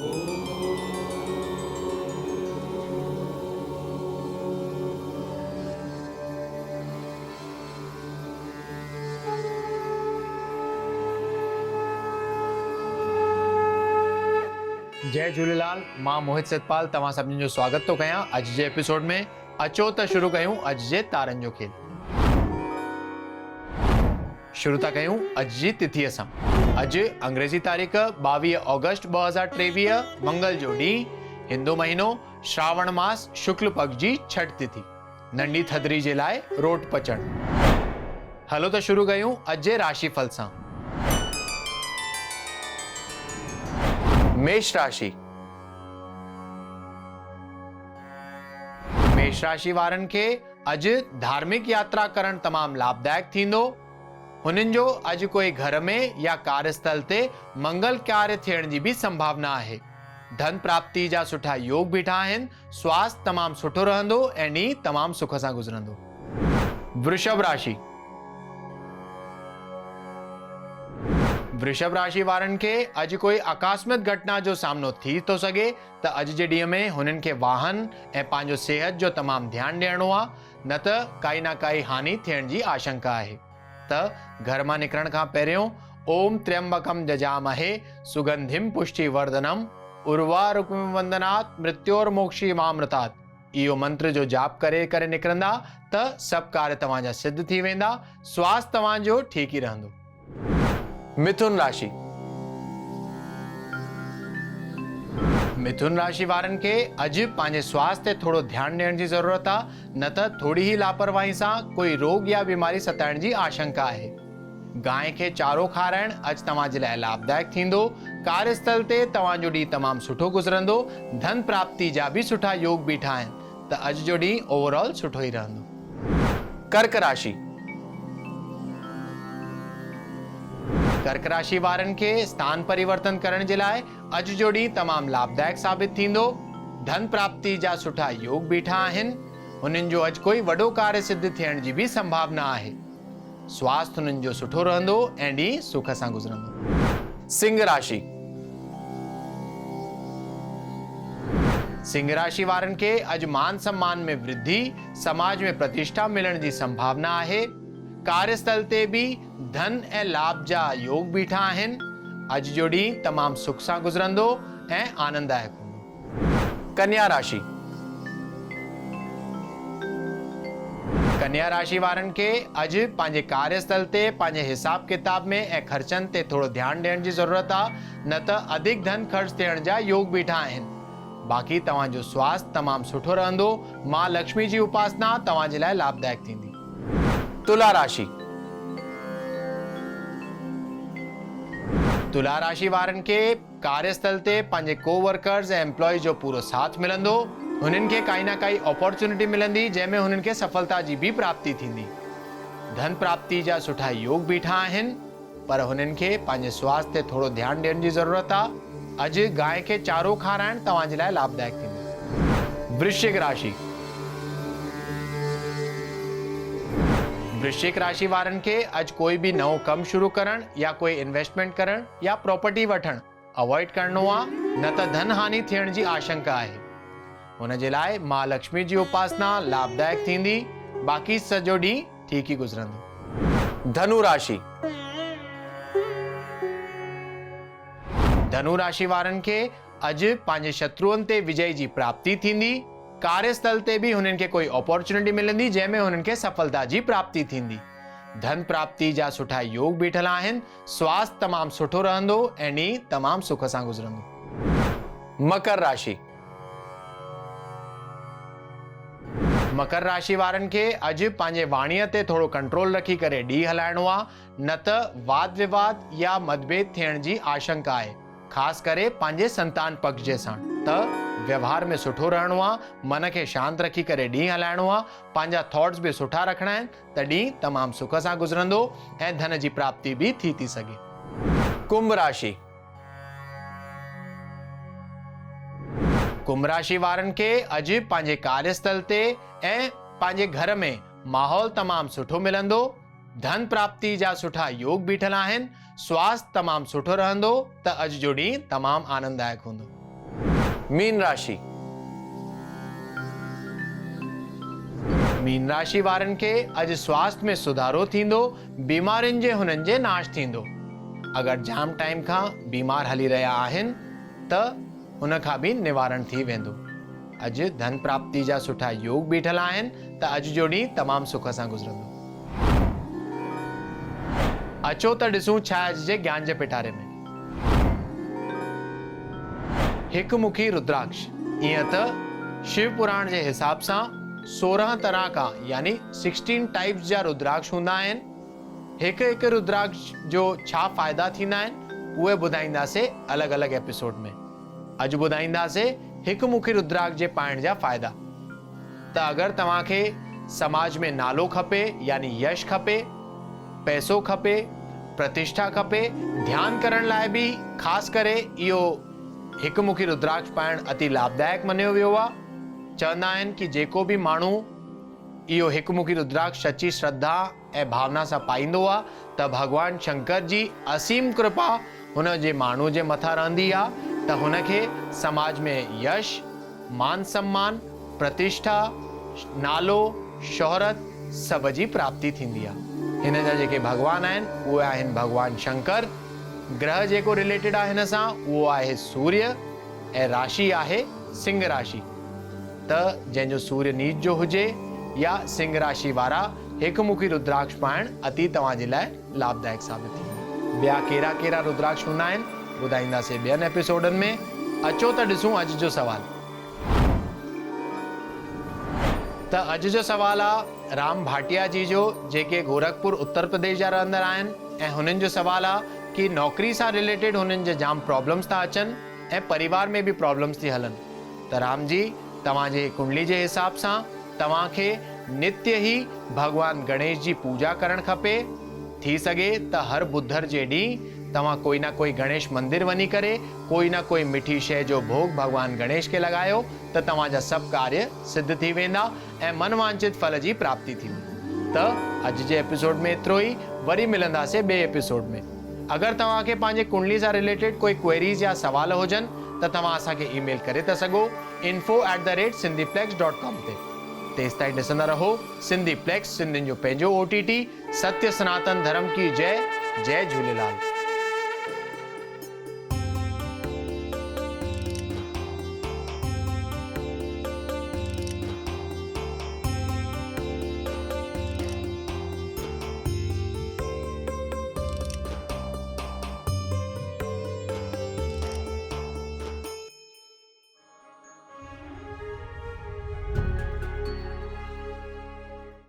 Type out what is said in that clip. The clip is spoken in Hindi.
जय झूलेलाल। मां मोहित सतपाल तव्हां सभिनी जो स्वागत थो कयां अॼु जे एपिसोड में। अचो त शुरू कयूं अॼु जे तारनि जो खेल। शुरू था कयूं अॼु जी तिथीअ सां। अॼु अंग्रेजी तारीख़ 22 ऑगस्ट 2023 मंगल जो ॾींहुं, हिंदू महीनो श्रावण मास शुक्ल पक्ष जी छठ तिथि, नंढी थधिड़ी जे लाइ रोट पचण। हलो त शुरू कयूं अॼु जे राशिफल सां। मेष राशि। मेष राशि वारनि खे अॼु धार्मिक यात्रा करण तमामु लाभदायक थींदो। हुननि जो अॼु कोई घर में या कार्यस्थल ते मंगल कार्य थियण जी भी संभावना आहे। धन प्राप्ति जा सुठा योग बीठा आहिनि। स्वास्थ्य तमामु सुठो रहंदो ऐं ॾींहुं तमामु सुख सां गुज़रंदो। वृषभ राशि। वृषभ राशि वारनि खे अॼु कोई आकस्मिक घटना जो सामनो थी थो सघे त अॼु जे ॾींहं में हुननि खे वाहन ऐं पंहिंजो सेहत जो तमामु ध्यानु ॾियणो आहे, न त काई न काई हानि थियण जी आशंका आहे। त घर मां निकिरण खां पहिरियों ओम त्र्यंबकम जजामहे सुगंधिम पुष्टिवर्धनम उर्वारुकमिव वंदनात् मृत्योर्मोक्षीमामृतात्, इहो मंत्र जो जाप करे करे निकिरंदा त सभु कार्य तव्हांजा सिद्ध थी वेंदा। स्वास्थ्य तव्हांजो ठीकु ई रहंदो। मिथुन राशि। मिथुन राशि वारनि खे अॼु पंहिंजे स्वास्थ्य ते थोरो ध्यानु ॾियण जी ज़रूरत आहे, न त थोड़ी ही लापरवाही सां कोई रोग या बीमारी सताइण जी आशंका आहे। गांइ खे चारो खाराइण अॼु तव्हांजे लाइ लाभदायक थींदो। कार्यस्थल ते तव्हांजो ॾींहुं तमामु सुठो गुज़रंदो। धन प्राप्ति जा भी सुठा योग बीठा आहिनि, त अॼु जो ॾींहुं ओवरऑल सुठो ई रहंदो। कर्क राशि। कर्क राशि वारनि खे स्थान परिवर्तन करण जे लाइ अॼु जो ॾींहुं तमामु लाभदायक साबित थींदो। धन प्राप्ति जा सुठा योग बीठा आहिनि। हुननि जो अॼु कोई वॾो कार्य सिद्ध थियण जी भी संभावना आहे। स्वास्थ्य हुननि जो सुठो रहंदो ऐं ॾींहुं सुख सां गुज़रंदो। सिंह राशि। सिंह राशि वारनि खे अॼु मान सम्मान में वृद्धि, समाज में प्रतिष्ठा मिलण जी संभावना आहे। कार्यस्थल ते भी धन ऐं लाभ जा योग बीठा आहिनि। अॼु जो ॾींहुं तमामु सुख सां गुज़रंदो ऐं आनंददायक हूंदो। कन्या राशि। कन्या राशि वारनि खे अॼु पंहिंजे कार्यस्थल ते पंहिंजे हिसाब किताब में ऐं ख़र्चनि ते थोरो ध्यानु ॾियण जी ज़रूरत आहे, न त अधिक धन ख़र्च थियण जा योग बीठा आहिनि। बाक़ी तव्हांजो स्वास्थ्य तमामु सुठो रहंदो। मां लक्ष्मी जी उपासना तव्हांजे लाइ लाभदायक थींदी। तुला राशि। तुला राशि वारनि खे कार्यस्थल ते पंहिंजे कोवर्कर्स ऐं एम्प्लॉइज जो पूरो साथ मिलंदो। हुननि खे काई न काई अपॉर्चुनिटी मिलंदी जंहिंमें हुननि खे सफलता जी भी प्राप्ति थींदी। धन प्राप्ति जा सुठा योग बीठा आहिनि, पर हुननि खे पंहिंजे स्वास्थ्य ते थोरो ध्यानु ॾियण जी ज़रूरत आहे। अॼु गांइ खे चारो खाराइण तव्हांजे लाइ लाभदायक थींदो। वृश्चिक राशि। वृश्चिक राशि वारनि खे अॼु कोई भी नओं कमु शुरू करण या कोई इन्वेस्टमेंट करण या प्रॉपर्टी वठण अवॉइड करणो आहे, न त धन हानि थियण जी आशंका आहे। हुन जे लाइ मां लक्ष्मी जी उपासना लाभदायक थींदी। बाक़ी सॼो ॾींहुं ठीकु ई गुज़रंदो। धनु राशि। धनु राशि वारनि खे अॼु पंहिंजे शत्रुअनि ते विजय जी प्राप्ति थींदी। कार्यस्थल ते भी हुननि खे कोई अपॉर्चुनिटी मिलंदी जंहिंमें हुननि खे सफलता जी प्राप्ति थींदी। धन प्राप्ति जा सुठा योग बीठल आहिनि। स्वास्थ्य तमामु सुठो रहंदो ऐं ॾींहुं तमामु सुख सां गुज़रंदो। मकर राशि। मकर राशि वारनि खे अॼु पंहिंजे वाणीअ ते थोरो कंट्रोल रखी करे ॾींहुं हलाइणो आहे, न त वाद विवाद या मतभेद थियण जी आशंका आहे, ख़ासि करे पंहिंजे संतान पक्ष जे साण। त व्यवहार में सुठो रहणो आहे, मन खे शांत रखी करे ॾींहुं हलाइणो आहे, पंहिंजा थॉट्स भी सुठा रखणा आहिनि, त ॾींहुं तमामु सुख सां गुज़रंदो ऐं धन जी प्राप्ति भी थी सघे। कुंभ राशि। कुंभ राशि वारनि खे अॼु पंहिंजे कार्यस्थल ते ऐं पंहिंजे घर में माहौल तमामु सुठो मिलंदो। धन प्राप्ति जा सुठा योग बीठल आहिनि। स्वास्थ्य तमामु सुठो रहंदो, त अॼु जो ॾींहुं तमामु आनंददायक हूंदो। मीन राशि। मीन राशि वारनि खे अॼु स्वास्थ्य में सुधारो थींदो, बीमारियुनि जे हुननि जे नाश थींदो। अगरि जाम टाइम खां बीमार हली रहिया आहिनि त हुन खां बि निवारण थी वेंदो। अॼु धन प्राप्ति जा सुठा योग बीठल आहिनि त अॼु जो ॾींहुं तमामु सुख सां गुज़रंदो। अचो त ॾिसूं छा आहे अॼु जे ज्ञान जे पिटारे में। हिकु मुखी रुद्राक्ष। ईअं त शिव पुराण जे हिसाब सां 16 तरह का यानी 16 टाइप्स जा रुद्राक्ष हूंदा आहिनि। हिकु हिकु रुद्राक्ष जो छा फ़ाइदा थींदा आहिनि उहे ॿुधाईंदासीं अलॻि अलॻि एपिसोड में। अॼु ॿुधाईंदासीं हिकु मुखी रुद्राक्ष जे पाइण जा फ़ाइदा। त अगरि तव्हांखे समाज में नालो खपे यानी यश खपे, पैसो खपे, प्रतिष्ठा खपे, ध्यानु करण लाइ बि ख़ासि करे इहो हिकु मुखी रुद्राक्ष पाइण अति लाभदायक मञियो वियो आहे। चवंदा आहिनि कि जेको बि माण्हू इहो हिकु मुखी रुद्राक्ष सची श्रद्धा ऐं भावना सां पाईंदो आहे त भगवान शंकर जी असीम कृपा हुन जे माण्हू जे मथां रहंदी आहे त हुनखे समाज में यश, मान सम्मान, प्रतिष्ठा, नालो, शोहरत सभ जी प्राप्ति थींदी आहे। हिन जा जेके भगवान आहिनि उहे आहिनि भगवान शंकर। ग्रह जेको रिलेटेड आहे हिन सां उहो आहे सूर्य ऐं राशि आहे सिंह राशि। त जंहिंजो सूर्य नीच जो हुजे या सिंह राशि वारा हिकु मुखी रुद्राक्ष पाइण अति तव्हांजे लाइ लाभदायक साबित थींदो। ॿिया कहिड़ा कहिड़ा रुद्राक्ष हूंदा आहिनि ॿुधाईंदासीं ॿियनि एपिसोडनि में। अचो त ॾिसूं अॼु जो सवाल। त अॼु जो सवाल आहे राम भाटिया जी जो, जेके गोरखपुर उत्तर प्रदेश जा रहंदड़ आहिनि। ऐं हुननि जो सवाल आहे कि नौकरी सां रिलेटेड हुननि जे जाम प्रॉब्लम्स था अचनि ऐं परिवार में बि प्रॉब्लम्स थी हलनि। त राम जी, तव्हांजे कुंडली जे हिसाब सां तव्हांखे नित्य ई भगवान गणेश जी पूजा करणु खपे। थी सघे त हर बुधर जे ॾींहुं तव्हां कोई ना कोई गणेश मंदिर वञी करे कोई ना कोई मिठी शइ जो भोग भगवान गणेश खे लॻायो त तव्हांजा सभु कार्य सिद्ध थी वेंदा ऐं मनवांछित फल जी प्राप्ति थींदी। त अॼु जे एपिसोड में एतिरो ई। वरी मिलंदासीं ॿिए एपिसोड में। अगरि तव्हांखे पंहिंजे कुंडली सां रिलेटेड कोई क्वेरीज़ या सवाल हुजनि त तव्हां असांखे ईमेल करे था सघो info@sindhiplex.com ते। तेसि ताईं ॾिसंदा रहो सिंधीप्लेक्स, सिंधियुनि जो पंहिंजो OTT। सत्य सनातन धर्म की जय। जय झूलेलाल।